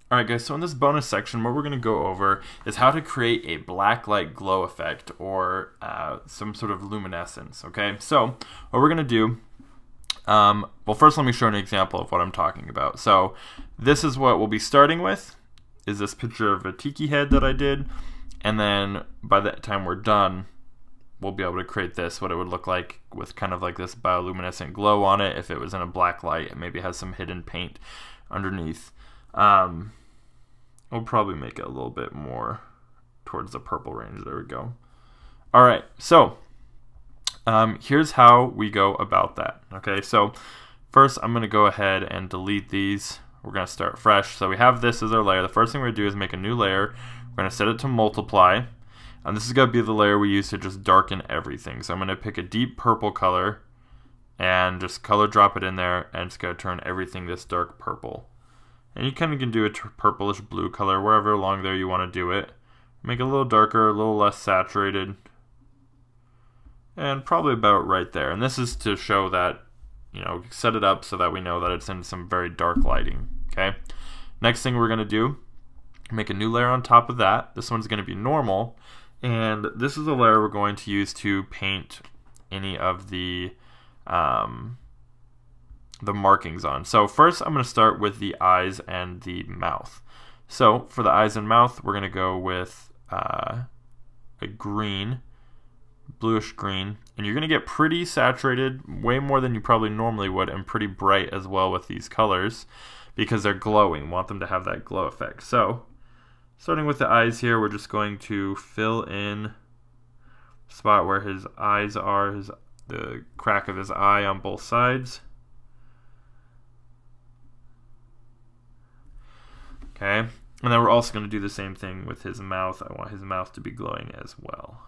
Alright guys, so in this bonus section, what we're going to go over is how to create a blacklight glow effect or some sort of luminescence, okay? So, what we're going to do, well first let me show an example of what I'm talking about. So, this is what we'll be starting with, is this picture of a tiki head that I did, and then by the time we're done, we'll be able to create this, what it would look like with kind of like this bioluminescent glow on it. If it was in a black light, it maybe has some hidden paint underneath. We'll probably make it a little bit more towards the purple range. There we go. Alright, so here's how we go about that. Okay, so first I'm going to go ahead and delete these. We're going to start fresh. So we have this as our layer. The first thing we're going to do is make a new layer. We're going to set it to multiply. And this is going to be the layer we use to just darken everything. So I'm going to pick a deep purple color and just color drop it in there, and it's going to turn everything this dark purple. And you kind of can do a purplish blue color wherever along there you want to do it. Make it a little darker, a little less saturated, and probably about right there. And this is to show that, you know, set it up so that we know that it's in some very dark lighting. Okay. Next thing we're going to do, make a new layer on top of that. This one's going to be normal, and this is the layer we're going to use to paint any of the markings on. So first I'm going to start with the eyes and the mouth. So for the eyes and mouth, we're going to go with a green, bluish green, and you're going to get pretty saturated, way more than you probably normally would, and pretty bright as well with these colors because they're glowing. We want them to have that glow effect. So starting with the eyes here, we're just going to fill in the spot where his eyes are, the crack of his eye on both sides. Okay, and then we're also going to do the same thing with his mouth. I want his mouth to be glowing as well.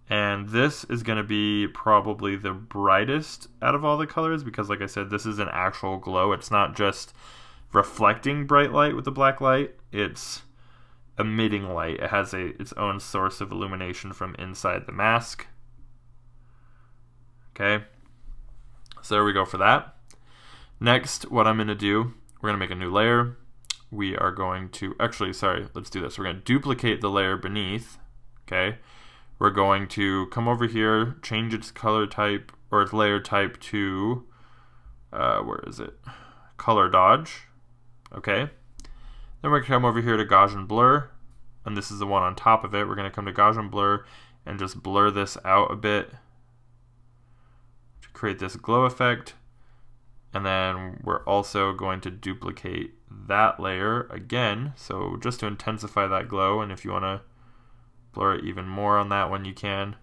And this is going to be probably the brightest out of all the colors because, like I said, this is an actual glow. It's not just reflecting bright light with the black light. It's emitting light. It has its own source of illumination from inside the mask. Okay, so there we go for that. Next, what I'm going to do, we're going to make a new layer. We are going to, actually, sorry, let's do this. We're going to duplicate the layer beneath, okay? We're going to come over here, change its color type, or its layer type to, where is it? Color dodge, okay? Then we're going to come over here to Gaussian blur, and this is the one on top of it. We're going to come to Gaussian blur and just blur this out a bit to create this glow effect. And then we're also going to duplicate that layer again, so just to intensify that glow, and if you want to blur it even more on that one, you can.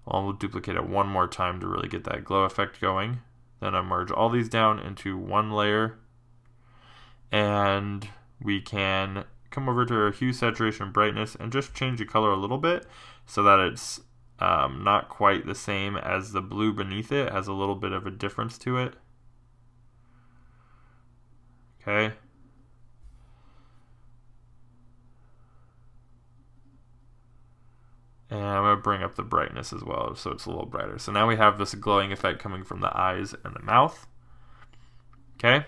We'll duplicate it one more time to really get that glow effect going. Then I merge all these down into one layer, and we can come over to our hue, saturation, brightness, and just change the color a little bit so that it's not quite the same as the blue beneath it. It has a little bit of a difference to it. Okay. And I'm going to bring up the brightness as well so it's a little brighter. So now we have this glowing effect coming from the eyes and the mouth. Okay.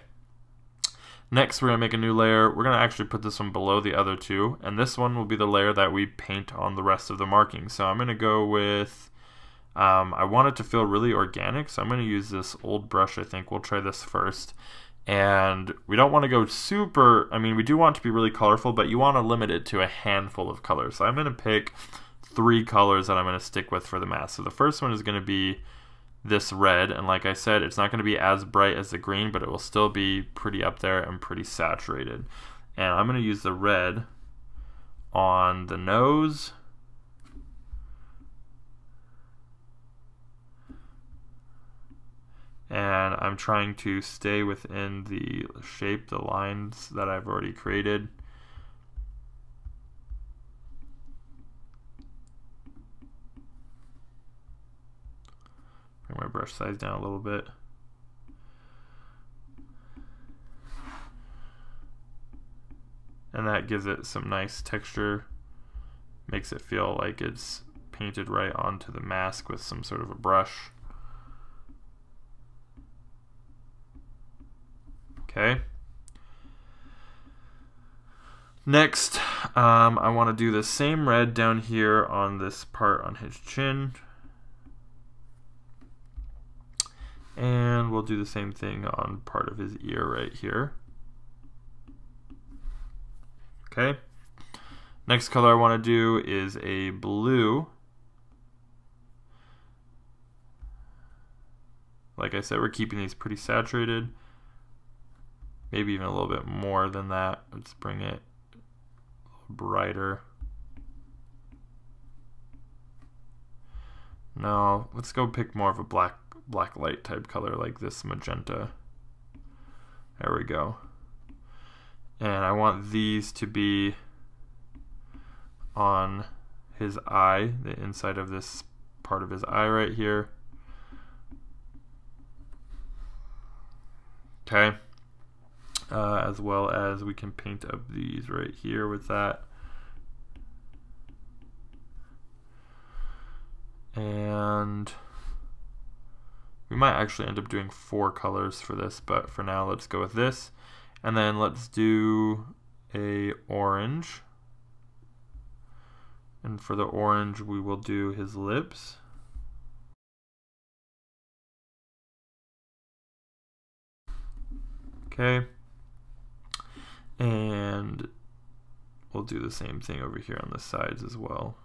Next, we're going to make a new layer. We're going to actually put this one below the other two, and this one will be the layer that we paint on the rest of the markings. So I'm going to go with, I want it to feel really organic, so I'm going to use this old brush, I think. We'll try this first. And we don't want to go super, I mean, we do want it to be really colorful, but you want to limit it to a handful of colors. So I'm going to pick 3 colors that I'm going to stick with for the mask. So the first one is going to be this red, and like I said, it's not going to be as bright as the green, but it will still be pretty up there and pretty saturated. And I'm going to use the red on the nose, and I'm trying to stay within the shape, the lines that I've already created. Bring my brush size down a little bit. And that gives it some nice texture, makes it feel like it's painted right onto the mask with some sort of a brush. Okay. Next, I want to do the same red down here on this part on his chin. And we'll do the same thing on part of his ear right here. Okay. Next color I want to do is a blue. Like I said, we're keeping these pretty saturated. Maybe even a little bit more than that. Let's bring it brighter. No, let's go pick more of a black light type color like this magenta. There we go. And I want these to be on his eye, the inside of this part of his eye right here. Okay. As well as we can paint up these right here with that. And we might actually end up doing 4 colors for this, but for now let's go with this. And then let's do a orange. And for the orange we will do his lips. Okay. And we'll do the same thing over here on the sides as well.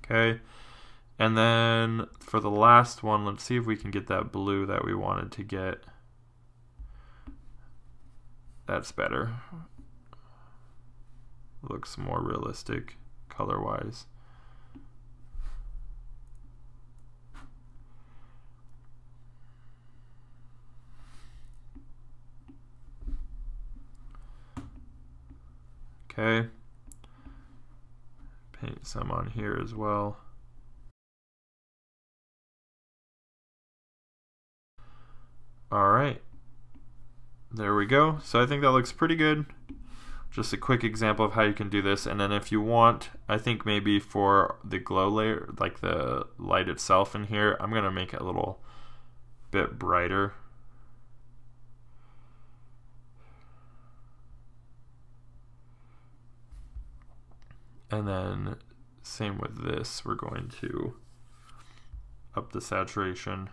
Okay, and then for the last one, let's see if we can get that blue that we wanted to get. That's better. Looks more realistic color-wise. Okay. Paint some on here as well. All right, there we go. So I think that looks pretty good. Just a quick example of how you can do this. And then if you want, I think maybe for the glow layer, like the light itself in here, I'm gonna make it a little bit brighter. And then same with this, we're going to up the saturation,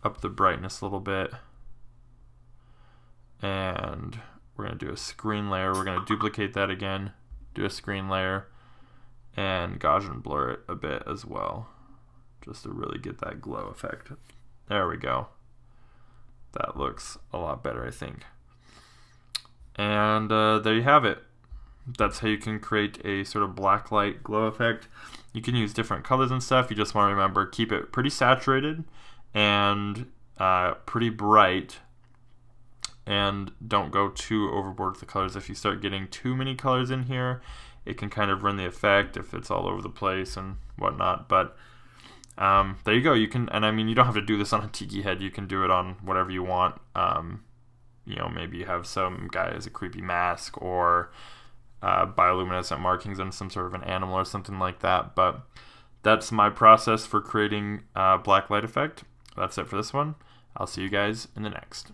up the brightness a little bit, and we're going to do a screen layer. We're going to duplicate that again, do a screen layer, and Gaussian blur it a bit as well, just to really get that glow effect. There we go. That looks a lot better, I think. And there you have it. That's how you can create a sort of black light glow effect. You can use different colors and stuff. You just want to remember, keep it pretty saturated and pretty bright, and don't go too overboard with the colors. If you start getting too many colors in here, it can kind of ruin the effect if it's all over the place and whatnot. But there you go. You can, and I mean, you don't have to do this on a tiki head. You can do it on whatever you want. You know, maybe you have some guy as a creepy mask, or bioluminescent markings on some sort of an animal or something like that. But that's my process for creating a black light effect. That's it for this one. I'll see you guys in the next.